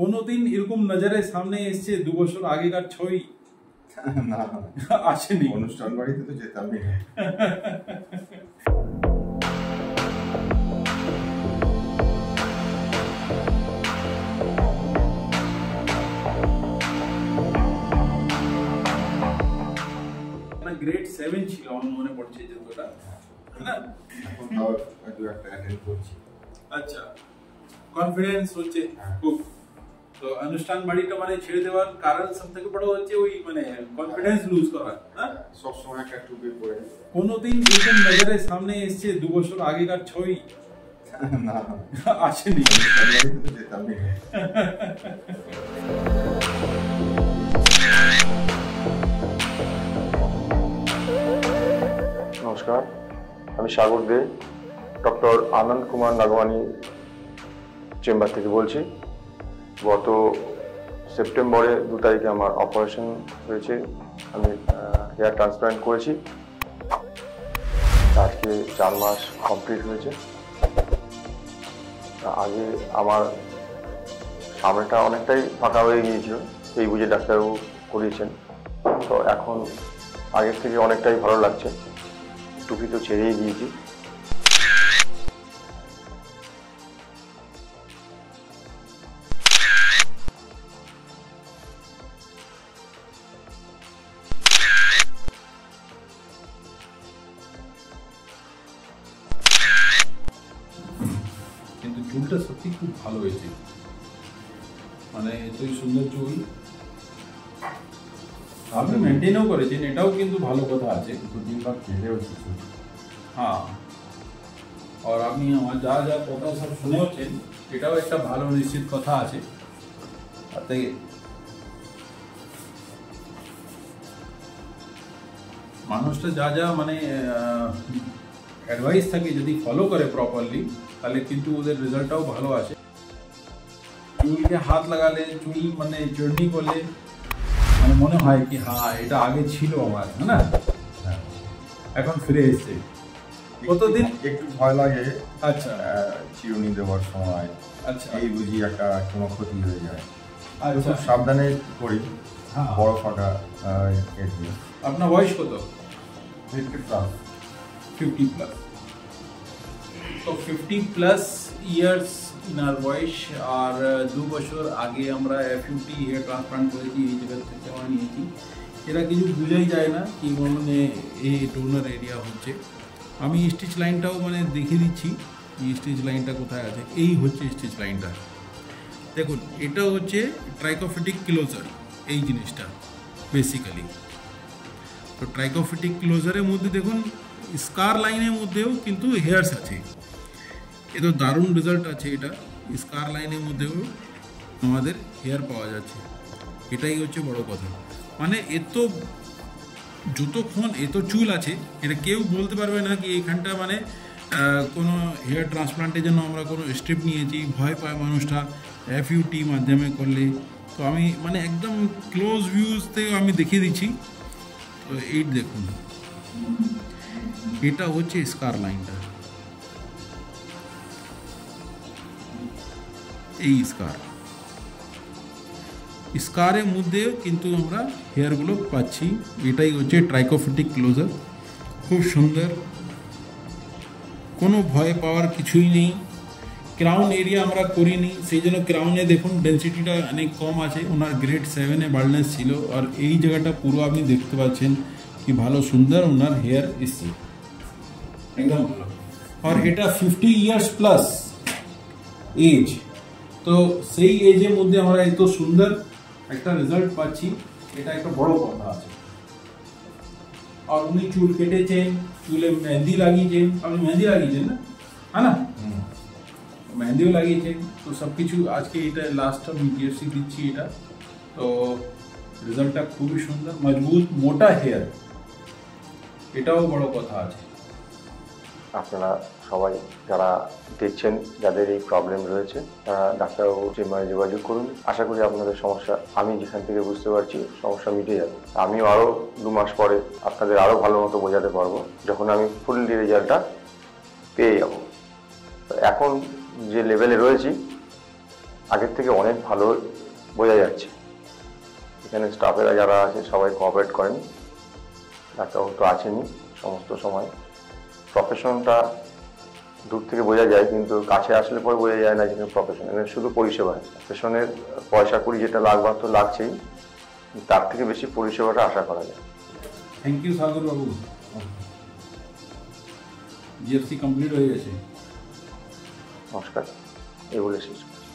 কোনোদিন এরকম নজরের সামনে এসছে 2 বছর আগেকার ছবি? না আসেনি। অনুষ্ঠান বাড়িতে তো যেতামই না। গ্রেড 7 ছিল আমার মনে পড়ছে যতটা, না এখন তাও একটু একটা অ্যাটেন্ড করছি। আচ্ছা, কনফিডেন্স হচ্ছে খুব। তো অনুষ্ঠান বাড়িটা মানে ছেড়ে দেওয়ার কারণ সবথেকে বড় হচ্ছে ওই মানে কনফিডেন্স লুজ করা। হ্যাঁ, সব সময় একটা টুপি পরে। কোনোদিন এরকম নজরের সামনে এসছে 2 বছর আগেকার ছবি? না আসেনি। অনুষ্ঠান বাড়িতে তো যেতামই না। নমস্কার, আমি সাগর দে, ডক্টর আনন্দ কুমার নাগওয়ানি চেম্বার থেকে বলছি। গত সেপ্টেম্বরে 2 তারিখে আমার অপারেশন হয়েছে। আমি হেয়ার ট্রান্সপ্লান্ট করেছি। আজকে 4 মাস কমপ্লিট হয়েছে। আগে আমার সামনেটা অনেকটাই ফাঁকা হয়ে গিয়েছিল, এই বুঝে ডাক্তারবাবু করিয়েছেন। তো এখন আগের থেকে অনেকটাই ভালো লাগছে। টুপি তো ছেড়েই দিয়েছি। কিন্তু চুলটা সত্যি খুব ভালো হয়েছে, মানে এতই সুন্দর চুল আপনি মেনটেনও করেছেন, এটাও কিন্তু ভালো কথা আছে। 2 দিন বাদ কেটেও কিছু। হ্যাঁ, আর আপনি আমার যা যা কথা সব শুনেওছেন, এটাও একটা ভালো নিশ্চিত কথা আছে। তাতে মানুষটা যা যা মানে অ্যাডভাইস থাকে যদি ফলো করে প্রপারলি, তাহলে কিন্তু ওদের রেজাল্টটাও ভালো আসে। চুলকে হাত লাগালে, চুল মানে জার্নি করলে মানে মনে হয় কি হ্যাঁ এটা আগে ছিল আমার, না এখন ফিরে এসছে। কতদিন একটু ভয় লাগে। আচ্ছা চিরুনি দেওয়ার সময়। আচ্ছা এই বুঝি একটা কোনো ক্ষতি হয়ে যায়। আচ্ছা, খুব সাবধানে করি। হ্যাঁ। বড় ফাঁকা এর দিয়ে। আপনার বয়স কত? 50+। 50+। তো 50+ ইয়ার্স ইনার বয়স, আর 2 বছর আগে আমরা FUT হেয়ার ট্রান্সপ্লান্ট করেছি, এই জায়গা থেকে আমরা নিয়েছি। এরা কিছু বোঝাই যায় না কি মানে এই ডোনার এরিয়া হচ্ছে। আমি স্টিচ লাইনটাও মানে দেখিয়ে দিচ্ছি, এই স্টিচ লাইনটা কোথায় আছে। এই হচ্ছে স্টিচ লাইনটা, দেখুন এটা হচ্ছে ট্রাইকোফিটিক ক্লোজার, এই জিনিসটা বেসিক্যালি। তো ট্রাইকোফিটিক ক্লোজারের মধ্যে দেখুন স্কার লাইনের মধ্যেও কিন্তু হেয়ার্স আছে। এ তো দারুণ রেজাল্ট আছে। এটা স্কার লাইনের মধ্যেও আমাদের হেয়ার পাওয়া যাচ্ছে, এটাই হচ্ছে বড় কথা। মানে এত যতক্ষণ এত চুল আছে, এটা কেউ বলতে পারবে না কি এইখানটা মানে কোনো হেয়ার ট্রান্সপ্লান্টের জন্য আমরা কোনো স্টেপ নিয়েছি। ভয় পায় মানুষটা FUT মাধ্যমে করলে। তো আমি মানে একদম ক্লোজ ভিউজ থেকে আমি দেখিয়ে দিচ্ছি। তো এই দেখুন, এটা হচ্ছে স্কার লাইনটা, এই স্কারের মধ্যে কিন্তু আমরা হেয়ারগুলো পাচ্ছি। এটাই হচ্ছে ট্রাইকোফিটিক ক্লোজার, খুব সুন্দর, কোনো ভয় পাওয়ার কিছুই নেই। ক্রাউন এরিয়া আমরা করিনি, সেই জন্য ক্রাউনে দেখুন ডেন্সিটিটা অনেক কম আছে। ওনার গ্রেড 7-এ বার্ডনেস ছিল, আর এই জায়গাটা পুরো আপনি দেখতে পাচ্ছেন কি ভালো সুন্দর ওনার হেয়ার এসছে, একদম ভালো। আর এটা 50 ইয়ার্স প্লাস এজ, তো সেই এজের মধ্যে আমরা এত সুন্দর একটা রেজাল্ট পাচ্ছি, এটা একটা বড় কথা আছে। আর উনি চুল কেটেছেন, চুলে মেহেন্দি লাগিয়েছেন, আপনি মেহেন্দি লাগিয়েছেন না, হ্যাঁ না, মেহেন্দিও লাগিয়েছেন। তো সব কিছু আজকে এটা লাস্ট আমি DFC দিচ্ছি এটা। তো রেজাল্টটা খুবই সুন্দর, মজবুত মোটা হেয়ার, এটাও বড় কথা আছে। আপনারা সবাই যারা দেখছেন, যাদের এই প্রবলেম রয়েছে, তারা ডাক্তারবাবু চেম্বারে যোগাযোগ করুন। আশা করি আপনাদের সমস্যা, আমি যেখান থেকে বুঝতে পারছি, সমস্যা মিটে যাবে। আমিও আরও 2 মাস পরে আপনাদের আরও ভালো মতো বোঝাতে পারবো, যখন আমি ফুললি রেজাল্টটা পেয়ে যাব। এখন যে লেভেলে রয়েছি আগের থেকে অনেক ভালো বোঝা যাচ্ছে। এখানে স্টাফেরা যারা আছে সবাই কোঅপারেট করেন, ডাক্তারবাবু তো আছেনই সমস্ত সময়। প্রফেশনটা দূর থেকে বোঝা যায়, কিন্তু কাছে আসলে পরে বোঝা যায় না যে প্রফেশন, এখানে শুধু পরিষেবা। প্রফেশনের পয়সা করি যেটা লাগবার তো লাগছেই, তার থেকে বেশি পরিষেবাটা আশা করা যায়। Thank you Sagar Babu. GFC complete হয়ে গেছে। নমস্কার, এই বলে শেষ করছি।